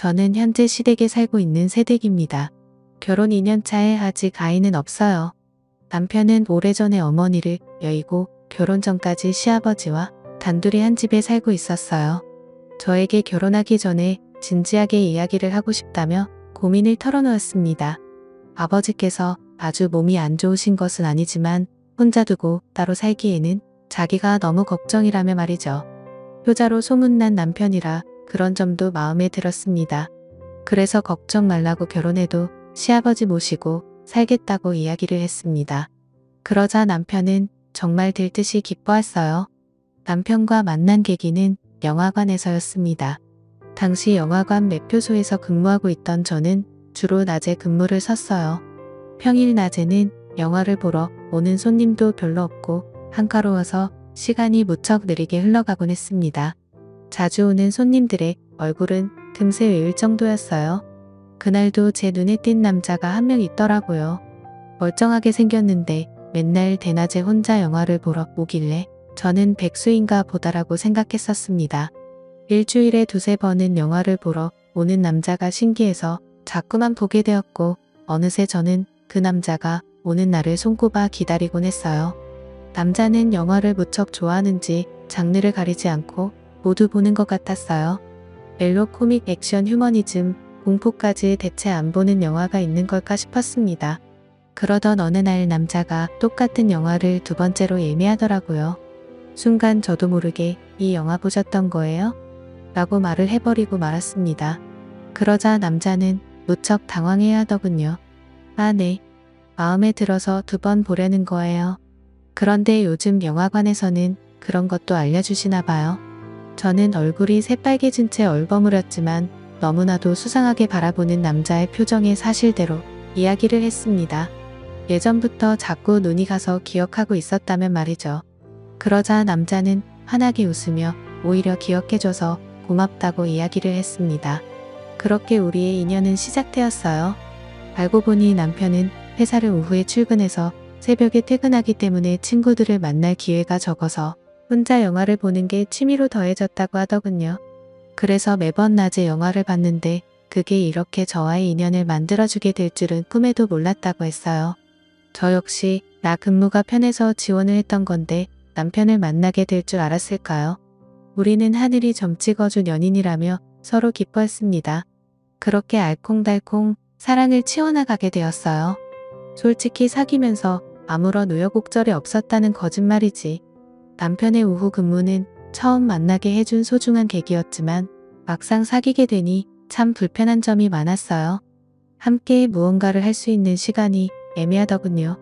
저는 현재 시댁에 살고 있는 새댁입니다. 결혼 2년 차에 아직 아이는 없어요. 남편은 오래전에 어머니를 여의고 결혼 전까지 시아버지와 단둘이 한 집에 살고 있었어요. 저에게 결혼하기 전에 진지하게 이야기를 하고 싶다며 고민을 털어놓았습니다. 아버지께서 아주 몸이 안 좋으신 것은 아니지만 혼자 두고 따로 살기에는 자기가 너무 걱정이라며 말이죠. 효자로 소문난 남편이라 그런 점도 마음에 들었습니다. 그래서 걱정 말라고 결혼해도 시아버지 모시고 살겠다고 이야기를 했습니다. 그러자 남편은 정말 들듯이 기뻐했어요. 남편과 만난 계기는 영화관에서였습니다. 당시 영화관 매표소에서 근무하고 있던 저는 주로 낮에 근무를 섰어요. 평일 낮에는 영화를 보러 오는 손님도 별로 없고 한가로워서 시간이 무척 느리게 흘러가곤 했습니다. 자주 오는 손님들의 얼굴은 금세 외울 정도였어요. 그날도 제 눈에 띈 남자가 한 명 있더라고요. 멀쩡하게 생겼는데 맨날 대낮에 혼자 영화를 보러 오길래 저는 백수인가 보다라고 생각했었습니다. 일주일에 두세 번은 영화를 보러 오는 남자가 신기해서 자꾸만 보게 되었고 어느새 저는 그 남자가 오는 날을 손꼽아 기다리곤 했어요. 남자는 영화를 무척 좋아하는지 장르를 가리지 않고 모두 보는 것 같았어요. 멜로 코믹 액션 휴머니즘 공포까지 대체 안 보는 영화가 있는 걸까 싶었습니다. 그러던 어느 날 남자가 똑같은 영화를 두 번째로 예매하더라고요. 순간 저도 모르게 이 영화 보셨던 거예요? 라고 말을 해버리고 말았습니다. 그러자 남자는 무척 당황해야 하더군요. 아, 네. 마음에 들어서 두 번 보려는 거예요. 그런데 요즘 영화관에서는 그런 것도 알려주시나 봐요. 저는 얼굴이 새빨개진 채 얼버무렸지만 너무나도 수상하게 바라보는 남자의 표정에 사실대로 이야기를 했습니다. 예전부터 자꾸 눈이 가서 기억하고 있었다면 말이죠. 그러자 남자는 환하게 웃으며 오히려 기억해줘서 고맙다고 이야기를 했습니다. 그렇게 우리의 인연은 시작되었어요. 알고 보니 남편은 회사를 오후에 출근해서 새벽에 퇴근하기 때문에 친구들을 만날 기회가 적어서 혼자 영화를 보는 게 취미로 더해졌다고 하더군요. 그래서 매번 낮에 영화를 봤는데 그게 이렇게 저와의 인연을 만들어주게 될 줄은 꿈에도 몰랐다고 했어요. 저 역시 나 근무가 편해서 지원을 했던 건데 남편을 만나게 될 줄 알았을까요? 우리는 하늘이 점 찍어준 연인이라며 서로 기뻐했습니다. 그렇게 알콩달콩 사랑을 치워나가게 되었어요. 솔직히 사귀면서 아무런 우여곡절이 없었다는 거짓말이지. 남편의 오후 근무는 처음 만나게 해준 소중한 계기였지만 막상 사귀게 되니 참 불편한 점이 많았어요. 함께 무언가를 할 수 있는 시간이 애매하더군요.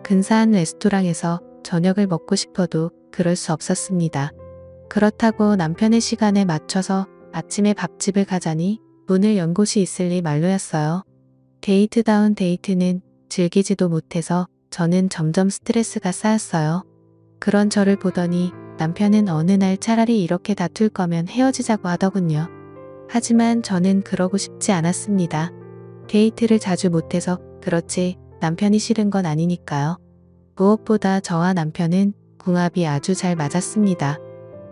근사한 레스토랑에서 저녁을 먹고 싶어도 그럴 수 없었습니다. 그렇다고 남편의 시간에 맞춰서 아침에 밥집을 가자니 문을 연 곳이 있을리 말로였어요. 데이트다운 데이트는 즐기지도 못해서 저는 점점 스트레스가 쌓였어요. 그런 저를 보더니 남편은 어느 날 차라리 이렇게 다툴 거면 헤어지자고 하더군요. 하지만 저는 그러고 싶지 않았습니다. 데이트를 자주 못해서 그렇지 남편이 싫은 건 아니니까요. 무엇보다 저와 남편은 궁합이 아주 잘 맞았습니다.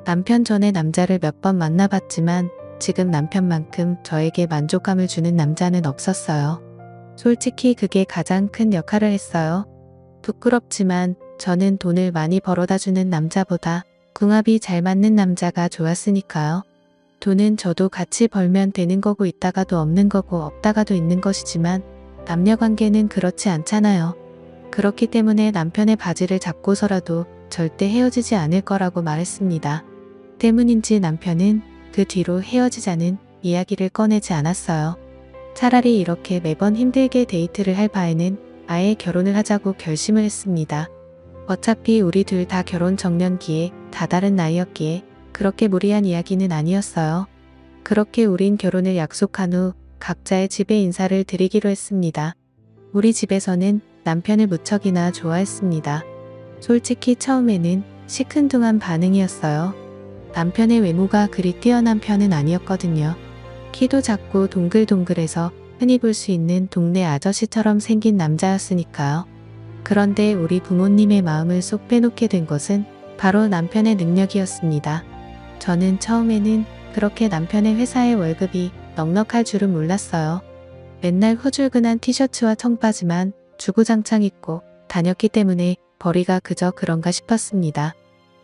남편 전에 남자를 몇 번 만나봤지만 지금 남편만큼 저에게 만족감을 주는 남자는 없었어요. 솔직히 그게 가장 큰 역할을 했어요. 부끄럽지만 저는 돈을 많이 벌어다주는 남자보다 궁합이 잘 맞는 남자가 좋았으니까요. 돈은 저도 같이 벌면 되는 거고 있다가도 없는 거고 없다가도 있는 것이지만 남녀관계는 그렇지 않잖아요. 그렇기 때문에 남편의 바지를 잡고서라도 절대 헤어지지 않을 거라고 말했습니다. 때문인지 남편은 그 뒤로 헤어지자는 이야기를 꺼내지 않았어요. 차라리 이렇게 매번 힘들게 데이트를 할 바에는 아예 결혼을 하자고 결심을 했습니다. 어차피 우리 둘 다 결혼 정년기에 다다른 나이였기에 그렇게 무리한 이야기는 아니었어요. 그렇게 우린 결혼을 약속한 후 각자의 집에 인사를 드리기로 했습니다. 우리 집에서는 남편을 무척이나 좋아했습니다. 솔직히 처음에는 시큰둥한 반응이었어요. 남편의 외모가 그리 뛰어난 편은 아니었거든요. 키도 작고 동글동글해서 흔히 볼 수 있는 동네 아저씨처럼 생긴 남자였으니까요. 그런데 우리 부모님의 마음을 쏙 빼놓게 된 것은 바로 남편의 능력이었습니다. 저는 처음에는 그렇게 남편의 회사의 월급이 넉넉할 줄은 몰랐어요. 맨날 후줄근한 티셔츠와 청바지만 주구장창 입고 다녔기 때문에 벌이가 그저 그런가 싶었습니다.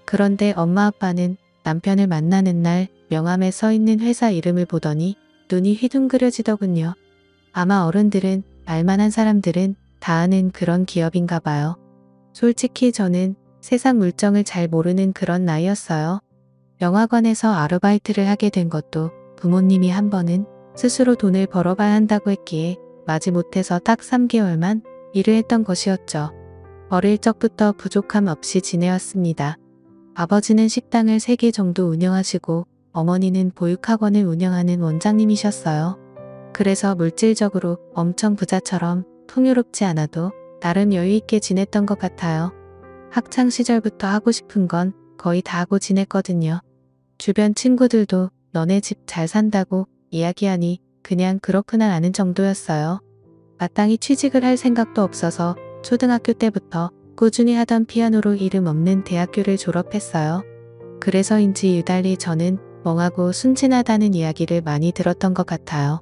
그런데 엄마 아빠는 남편을 만나는 날 명함에 써있는 회사 이름을 보더니 눈이 휘둥그려지더군요. 아마 어른들은 알만한 사람들은 다 아는 그런 기업인가 봐요. 솔직히 저는 세상 물정을 잘 모르는 그런 나이였어요. 영화관에서 아르바이트를 하게 된 것도 부모님이 한 번은 스스로 돈을 벌어봐야 한다고 했기에 마지못해서 딱 3개월만 일을 했던 것이었죠. 어릴 적부터 부족함 없이 지내왔습니다. 아버지는 식당을 3개 정도 운영하시고 어머니는 보육학원을 운영하는 원장님이셨어요. 그래서 물질적으로 엄청 부자처럼 풍요롭지 않아도 나름 여유있게 지냈던 것 같아요. 학창시절부터 하고 싶은 건 거의 다 하고 지냈거든요. 주변 친구들도 너네 집 잘 산다고 이야기하니 그냥 그렇구나 아는 정도였어요. 마땅히 취직을 할 생각도 없어서 초등학교 때부터 꾸준히 하던 피아노로 이름 없는 대학교를 졸업했어요. 그래서인지 유달리 저는 멍하고 순진하다는 이야기를 많이 들었던 것 같아요.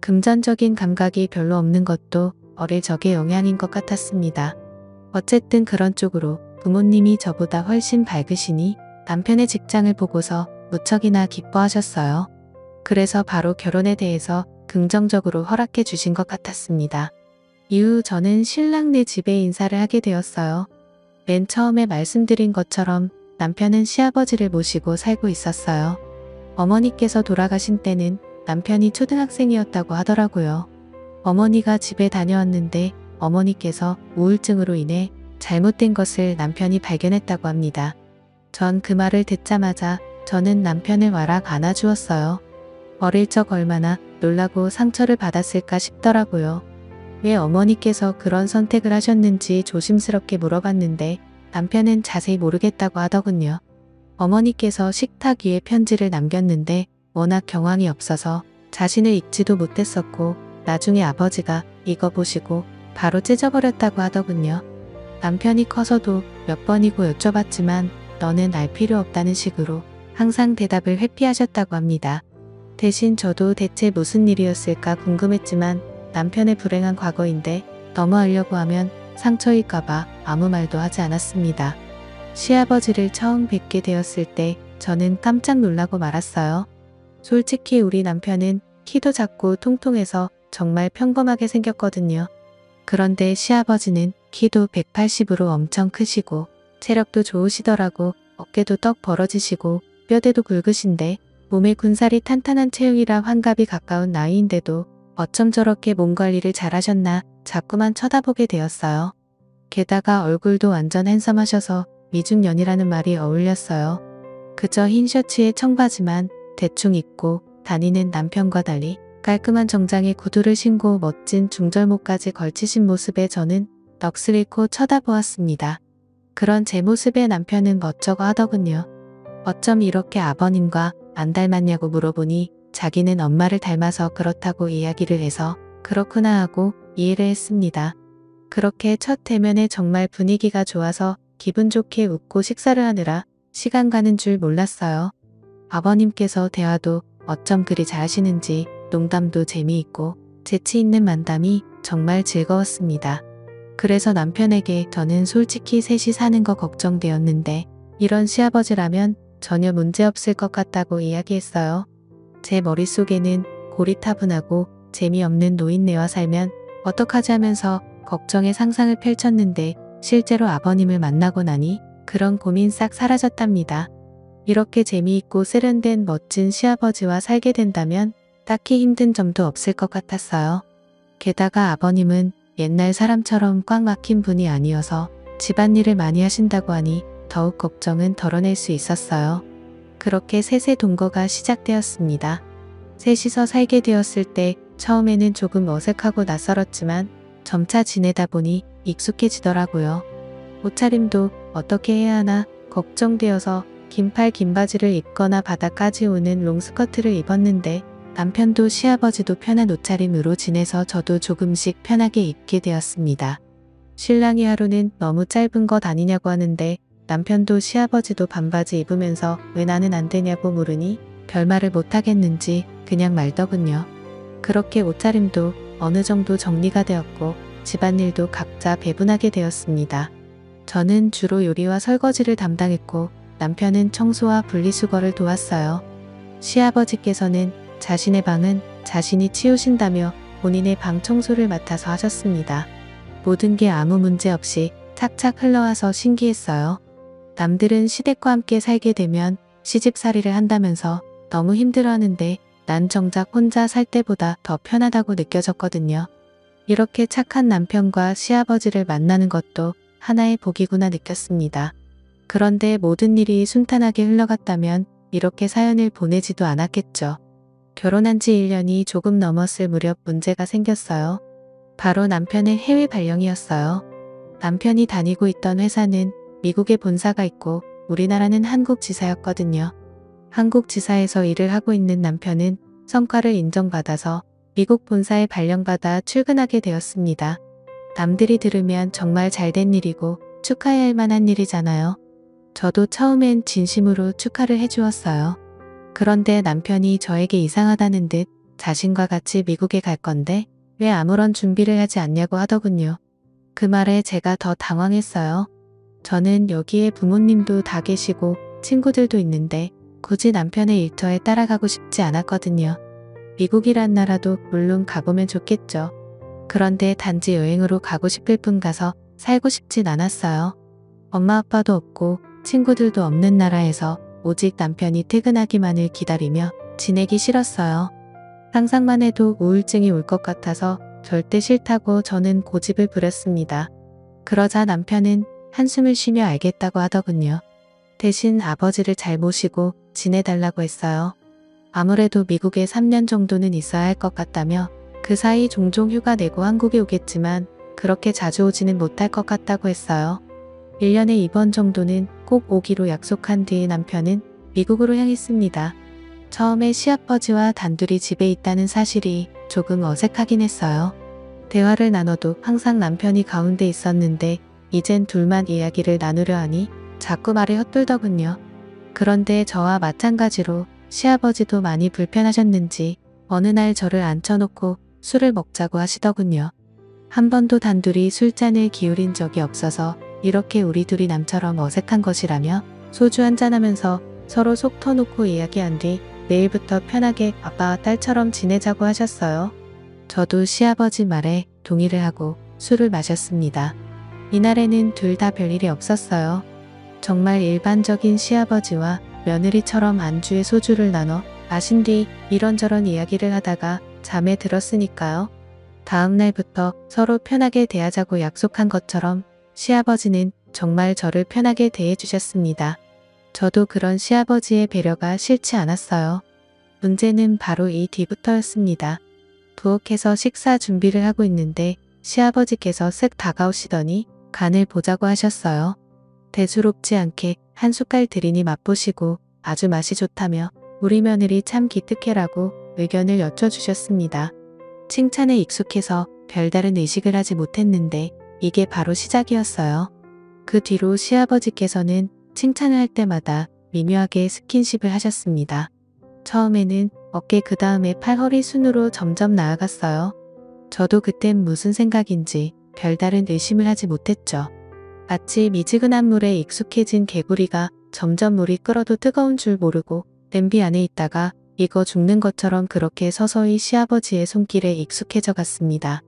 금전적인 감각이 별로 없는 것도 어릴 적의 영향인 것 같았습니다. 어쨌든 그런 쪽으로 부모님이 저보다 훨씬 밝으시니 남편의 직장을 보고서 무척이나 기뻐하셨어요. 그래서 바로 결혼에 대해서 긍정적으로 허락해 주신 것 같았습니다. 이후 저는 신랑네 집에 인사를 하게 되었어요. 맨 처음에 말씀드린 것처럼 남편은 시아버지를 모시고 살고 있었어요. 어머니께서 돌아가신 때는 남편이 초등학생이었다고 하더라고요. 어머니가 집에 다녀왔는데 어머니께서 우울증으로 인해 잘못된 것을 남편이 발견했다고 합니다. 전 그 말을 듣자마자 저는 남편을 와락 안아주었어요. 어릴 적 얼마나 놀라고 상처를 받았을까 싶더라고요. 왜 어머니께서 그런 선택을 하셨는지 조심스럽게 물어봤는데 남편은 자세히 모르겠다고 하더군요. 어머니께서 식탁 위에 편지를 남겼는데 워낙 경황이 없어서 자신을 읽지도 못했었고 나중에 아버지가 이거 보시고 바로 찢어버렸다고 하더군요. 남편이 커서도 몇 번이고 여쭤봤지만 너는 알 필요 없다는 식으로 항상 대답을 회피하셨다고 합니다. 대신 저도 대체 무슨 일이었을까 궁금했지만 남편의 불행한 과거인데 너무 알려고 하면 상처일까봐 아무 말도 하지 않았습니다. 시아버지를 처음 뵙게 되었을 때 저는 깜짝 놀라고 말았어요. 솔직히 우리 남편은 키도 작고 통통해서 정말 평범하게 생겼거든요. 그런데 시아버지는 키도 180으로 엄청 크시고 체력도 좋으시더라고. 어깨도 떡 벌어지시고 뼈대도 굵으신데 몸에 군살이 탄탄한 체형이라 환갑이 가까운 나이인데도 어쩜 저렇게 몸 관리를 잘하셨나 자꾸만 쳐다보게 되었어요. 게다가 얼굴도 완전 핸섬하셔서 미중년이라는 말이 어울렸어요. 그저 흰 셔츠에 청바지만 대충 입고 다니는 남편과 달리 깔끔한 정장에 구두를 신고 멋진 중절모까지 걸치신 모습에 저는 넋을 잃고 쳐다보았습니다. 그런 제 모습에 남편은 멋쩍어 하더군요. 어쩜 이렇게 아버님과 안 닮았냐고 물어보니 자기는 엄마를 닮아서 그렇다고 이야기를 해서 그렇구나 하고 이해를 했습니다. 그렇게 첫 대면에 정말 분위기가 좋아서 기분 좋게 웃고 식사를 하느라 시간 가는 줄 몰랐어요. 아버님께서 대화도 어쩜 그리 잘하시는지 농담도 재미있고 재치 있는 만담이 정말 즐거웠습니다. 그래서 남편에게 저는 솔직히 셋이 사는 거 걱정되었는데 이런 시아버지라면 전혀 문제없을 것 같다고 이야기했어요. 제 머릿속에는 고리타분하고 재미없는 노인네와 살면 어떡하지 하면서 걱정의 상상을 펼쳤는데 실제로 아버님을 만나고 나니 그런 고민 싹 사라졌답니다. 이렇게 재미있고 세련된 멋진 시아버지와 살게 된다면 딱히 힘든 점도 없을 것 같았어요. 게다가 아버님은 옛날 사람처럼 꽉 막힌 분이 아니어서 집안일을 많이 하신다고 하니 더욱 걱정은 덜어낼 수 있었어요. 그렇게 셋의 동거가 시작되었습니다. 셋이서 살게 되었을 때 처음에는 조금 어색하고 낯설었지만 점차 지내다 보니 익숙해지더라고요. 옷차림도 어떻게 해야 하나 걱정되어서 긴팔 긴 바지를 입거나 바닥까지 오는 롱스커트를 입었는데 남편도 시아버지도 편한 옷차림으로 지내서 저도 조금씩 편하게 입게 되었습니다. 신랑이 하루는 너무 짧은 것 아니냐고 하는데 남편도 시아버지도 반바지 입으면서 왜 나는 안 되냐고 물으니 별말을 못하겠는지 그냥 말더군요. 그렇게 옷차림도 어느 정도 정리가 되었고 집안일도 각자 배분하게 되었습니다. 저는 주로 요리와 설거지를 담당했고 남편은 청소와 분리수거를 도왔어요. 시아버지께서는 자신의 방은 자신이 치우신다며 본인의 방 청소를 맡아서 하셨습니다. 모든 게 아무 문제 없이 착착 흘러와서 신기했어요. 남들은 시댁과 함께 살게 되면 시집살이를 한다면서 너무 힘들어하는데 난 정작 혼자 살 때보다 더 편하다고 느껴졌거든요. 이렇게 착한 남편과 시아버지를 만나는 것도 하나의 복이구나 느꼈습니다. 그런데 모든 일이 순탄하게 흘러갔다면 이렇게 사연을 보내지도 않았겠죠. 결혼한 지 1년이 조금 넘었을 무렵 문제가 생겼어요. 바로 남편의 해외 발령이었어요. 남편이 다니고 있던 회사는 미국에 본사가 있고 우리나라는 한국 지사였거든요. 한국 지사에서 일을 하고 있는 남편은 성과를 인정받아서 미국 본사에 발령받아 출근하게 되었습니다. 남들이 들으면 정말 잘된 일이고 축하해야 할 만한 일이잖아요. 저도 처음엔 진심으로 축하를 해주었어요. 그런데 남편이 저에게 이상하다는 듯 자신과 같이 미국에 갈 건데 왜 아무런 준비를 하지 않냐고 하더군요. 그 말에 제가 더 당황했어요. 저는 여기에 부모님도 다 계시고 친구들도 있는데 굳이 남편의 일터에 따라가고 싶지 않았거든요. 미국이란 나라도 물론 가보면 좋겠죠. 그런데 단지 여행으로 가고 싶을 뿐 가서 살고 싶진 않았어요. 엄마 아빠도 없고 친구들도 없는 나라에서 오직 남편이 퇴근하기만을 기다리며 지내기 싫었어요. 상상만 해도 우울증이 올 것 같아서 절대 싫다고 저는 고집을 부렸습니다. 그러자 남편은 한숨을 쉬며 알겠다고 하더군요. 대신 아버지를 잘 모시고 지내달라고 했어요. 아무래도 미국에 3년 정도는 있어야 할 것 같다며 그 사이 종종 휴가 내고 한국에 오겠지만 그렇게 자주 오지는 못할 것 같다고 했어요. 1년에 2번 정도는 꼭 오기로 약속한 뒤에 남편은 미국으로 향했습니다. 처음에 시아버지와 단둘이 집에 있다는 사실이 조금 어색하긴 했어요. 대화를 나눠도 항상 남편이 가운데 있었는데 이젠 둘만 이야기를 나누려 하니 자꾸 말을 헛돌더군요. 그런데 저와 마찬가지로 시아버지도 많이 불편하셨는지 어느 날 저를 앉혀놓고 술을 먹자고 하시더군요. 한 번도 단둘이 술잔을 기울인 적이 없어서 이렇게 우리 둘이 남처럼 어색한 것이라며 소주 한잔하면서 서로 속 터놓고 이야기한 뒤 내일부터 편하게 아빠와 딸처럼 지내자고 하셨어요. 저도 시아버지 말에 동의를 하고 술을 마셨습니다. 이날에는 둘 다 별일이 없었어요. 정말 일반적인 시아버지와 며느리처럼 안주에 소주를 나눠 마신 뒤 이런저런 이야기를 하다가 잠에 들었으니까요. 다음 날부터 서로 편하게 대하자고 약속한 것처럼 시아버지는 정말 저를 편하게 대해주셨습니다. 저도 그런 시아버지의 배려가 싫지 않았어요. 문제는 바로 이 뒤부터였습니다. 부엌에서 식사 준비를 하고 있는데 시아버지께서 쓱 다가오시더니 간을 보자고 하셨어요. 대수롭지 않게 한 숟갈 드리니 맛보시고 아주 맛이 좋다며 우리 며느리 참 기특해라고 의견을 여쭤주셨습니다. 칭찬에 익숙해서 별다른 의식을 하지 못했는데 이게 바로 시작이었어요. 그 뒤로 시아버지께서는 칭찬을 할 때마다 미묘하게 스킨십을 하셨습니다. 처음에는 어깨 그 다음에 팔 허리 순으로 점점 나아갔어요. 저도 그땐 무슨 생각인지 별다른 의심을 하지 못했죠. 마치 미지근한 물에 익숙해진 개구리가 점점 물이 끓어도 뜨거운 줄 모르고 냄비 안에 있다가 익어 죽는 것처럼 그렇게 서서히 시아버지의 손길에 익숙해져 갔습니다.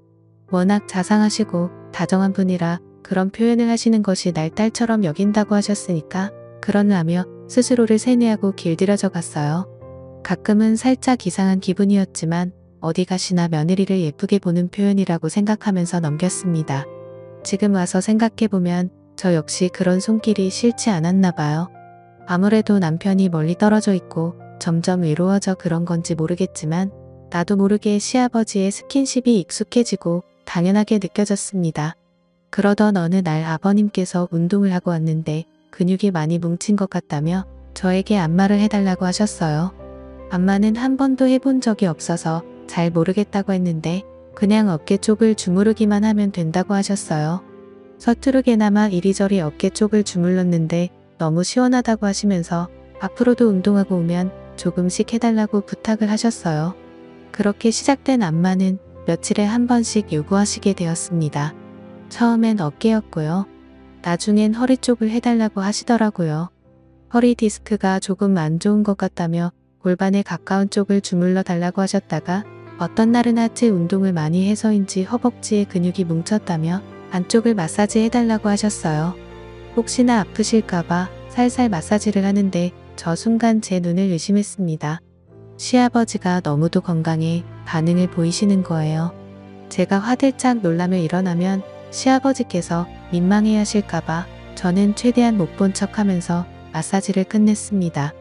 워낙 자상하시고 다정한 분이라 그런 표현을 하시는 것이 날 딸처럼 여긴다고 하셨으니까 그러려며 스스로를 세뇌하고 길들여져 갔어요. 가끔은 살짝 이상한 기분이었지만 어디 가시나 며느리를 예쁘게 보는 표현이라고 생각하면서 넘겼습니다. 지금 와서 생각해보면 저 역시 그런 손길이 싫지 않았나 봐요. 아무래도 남편이 멀리 떨어져 있고 점점 외로워져 그런 건지 모르겠지만 나도 모르게 시아버지의 스킨십이 익숙해지고 당연하게 느껴졌습니다. 그러던 어느 날 아버님께서 운동을 하고 왔는데 근육이 많이 뭉친 것 같다며 저에게 안마를 해달라고 하셨어요. 안마는 한 번도 해본 적이 없어서 잘 모르겠다고 했는데 그냥 어깨 쪽을 주무르기만 하면 된다고 하셨어요. 서투르게나마 이리저리 어깨 쪽을 주물렀는데 너무 시원하다고 하시면서 앞으로도 운동하고 오면 조금씩 해달라고 부탁을 하셨어요. 그렇게 시작된 안마는 며칠에 한 번씩 요구하시게 되었습니다. 처음엔 어깨였고요. 나중엔 허리 쪽을 해달라고 하시더라고요. 허리 디스크가 조금 안 좋은 것 같다며 골반에 가까운 쪽을 주물러 달라고 하셨다가 어떤 날은 하체 운동을 많이 해서인지 허벅지에 근육이 뭉쳤다며 안쪽을 마사지 해달라고 하셨어요. 혹시나 아프실까봐 살살 마사지를 하는데 저 순간 제 눈을 의심했습니다. 시아버지가 너무도 건강해 반응을 보이시는 거예요. 제가 화들짝 놀라며 일어나면 시아버지께서 민망해 하실까봐 저는 최대한 못 본 척하면서 마사지를 끝냈습니다.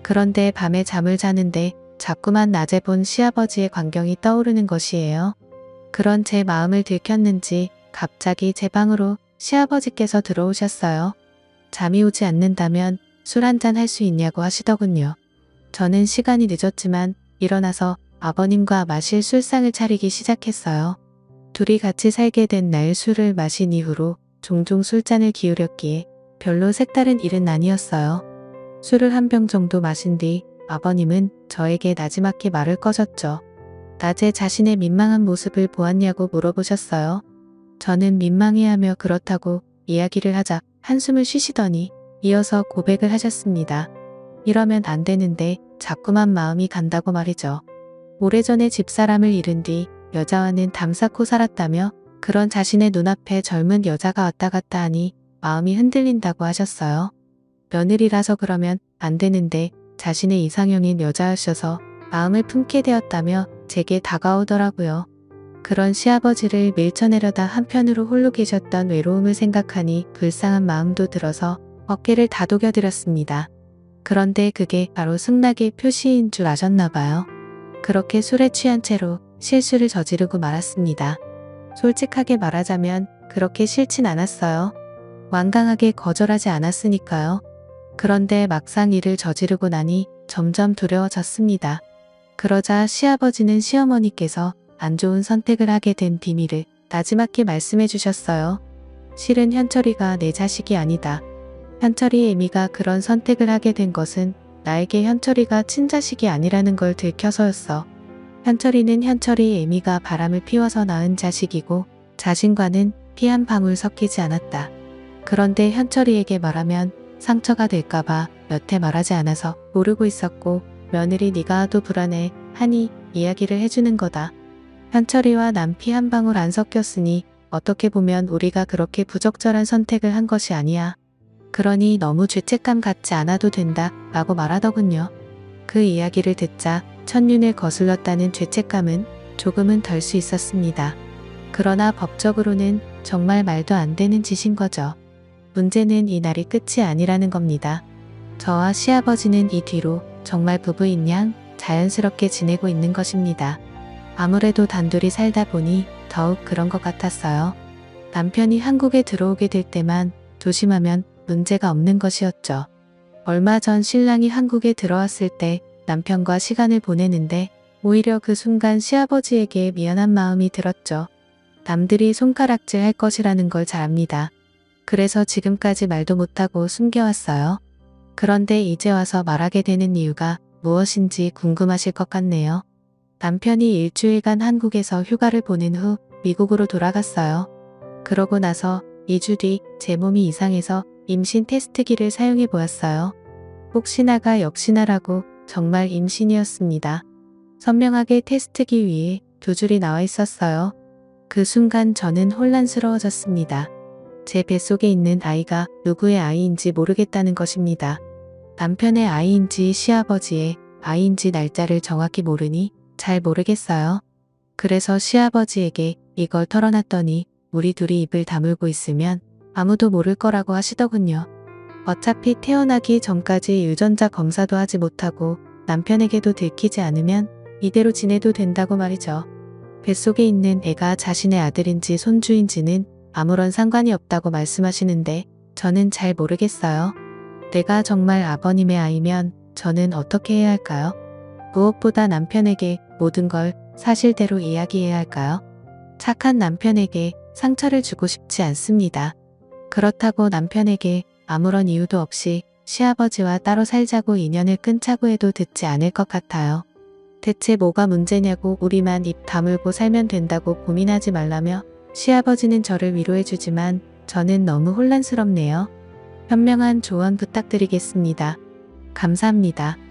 그런데 밤에 잠을 자는데 자꾸만 낮에 본 시아버지의 광경이 떠오르는 것이에요. 그런 제 마음을 들켰는지 갑자기 제 방으로 시아버지께서 들어오셨어요. 잠이 오지 않는다면 술 한잔 할 수 있냐고 하시더군요. 저는 시간이 늦었지만 일어나서 아버님과 마실 술상을 차리기 시작했어요. 둘이 같이 살게 된 날 술을 마신 이후로 종종 술잔을 기울였기에 별로 색다른 일은 아니었어요. 술을 한 병 정도 마신 뒤 아버님은 저에게 나지막히 말을 꺼셨죠. 낮에 자신의 민망한 모습을 보았냐고 물어보셨어요. 저는 민망해하며 그렇다고 이야기를 하자 한숨을 쉬시더니 이어서 고백을 하셨습니다. 이러면 안 되는데 자꾸만 마음이 간다고 말이죠. 오래전에 집사람을 잃은 뒤 여자와는 담쌓고 살았다며 그런 자신의 눈앞에 젊은 여자가 왔다 갔다 하니 마음이 흔들린다고 하셨어요. 며느리라서 그러면 안 되는데 자신의 이상형인 여자였어서 마음을 품게 되었다며 제게 다가오더라고요. 그런 시아버지를 밀쳐내려다 한편으로 홀로 계셨던 외로움을 생각하니 불쌍한 마음도 들어서 어깨를 다독여드렸습니다. 그런데 그게 바로 승낙의 표시인 줄 아셨나 봐요. 그렇게 술에 취한 채로 실수를 저지르고 말았습니다. 솔직하게 말하자면 그렇게 싫진 않았어요. 완강하게 거절하지 않았으니까요. 그런데 막상 일을 저지르고 나니 점점 두려워졌습니다. 그러자 시아버지는 시어머니께서 안 좋은 선택을 하게 된 비밀을 나지막히 말씀해 주셨어요. 실은 현철이가 내 자식이 아니다. 현철이 애미가 그런 선택을 하게 된 것은 나에게 현철이가 친자식이 아니라는 걸 들켜서였어. 현철이는 현철이 애미가 바람을 피워서 낳은 자식이고 자신과는 피 한 방울 섞이지 않았다. 그런데 현철이에게 말하면 상처가 될까봐 여태 말하지 않아서 모르고 있었고 며느리 네가 하도 불안해 하니 이야기를 해주는 거다. 현철이와 난 피 한 방울 안 섞였으니 어떻게 보면 우리가 그렇게 부적절한 선택을 한 것이 아니야. 그러니 너무 죄책감 갖지 않아도 된다 라고 말하더군요. 그 이야기를 듣자 첫눈을 거슬렀다는 죄책감은 조금은 덜 수 있었습니다. 그러나 법적으로는 정말 말도 안 되는 짓인 거죠. 문제는 이 날이 끝이 아니라는 겁니다. 저와 시아버지는 이 뒤로 정말 부부인 양 자연스럽게 지내고 있는 것입니다. 아무래도 단둘이 살다 보니 더욱 그런 것 같았어요. 남편이 한국에 들어오게 될 때만 조심하면 문제가 없는 것이었죠. 얼마 전 신랑이 한국에 들어왔을 때 남편과 시간을 보내는데 오히려 그 순간 시아버지에게 미안한 마음이 들었죠. 남들이 손가락질 할 것이라는 걸 잘 압니다. 그래서 지금까지 말도 못하고 숨겨왔어요. 그런데 이제 와서 말하게 되는 이유가 무엇인지 궁금하실 것 같네요. 남편이 일주일간 한국에서 휴가를 보낸 후 미국으로 돌아갔어요. 그러고 나서 2주 뒤 제 몸이 이상해서 임신 테스트기를 사용해 보았어요. 혹시나가 역시나라고 정말 임신이었습니다. 선명하게 테스트기 위에 2줄이 나와 있었어요. 그 순간 저는 혼란스러워졌습니다. 제 뱃속에 있는 아이가 누구의 아이인지 모르겠다는 것입니다. 남편의 아이인지 시아버지의 아이인지 날짜를 정확히 모르니 잘 모르겠어요. 그래서 시아버지에게 이걸 털어놨더니 우리 둘이 입을 다물고 있으면 아무도 모를 거라고 하시더군요. 어차피 태어나기 전까지 유전자 검사도 하지 못하고 남편에게도 들키지 않으면 이대로 지내도 된다고 말이죠. 뱃속에 있는 애가 자신의 아들인지 손주인지는 아무런 상관이 없다고 말씀하시는데 저는 잘 모르겠어요. 내가 정말 아버님의 아이면 저는 어떻게 해야 할까요? 무엇보다 남편에게 모든 걸 사실대로 이야기해야 할까요? 착한 남편에게 상처를 주고 싶지 않습니다. 그렇다고 남편에게 아무런 이유도 없이 시아버지와 따로 살자고 인연을 끊자고 해도 듣지 않을 것 같아요. 대체 뭐가 문제냐고 우리만 입 다물고 살면 된다고 고민하지 말라며 시아버지는 저를 위로해주지만 저는 너무 혼란스럽네요. 현명한 조언 부탁드리겠습니다. 감사합니다.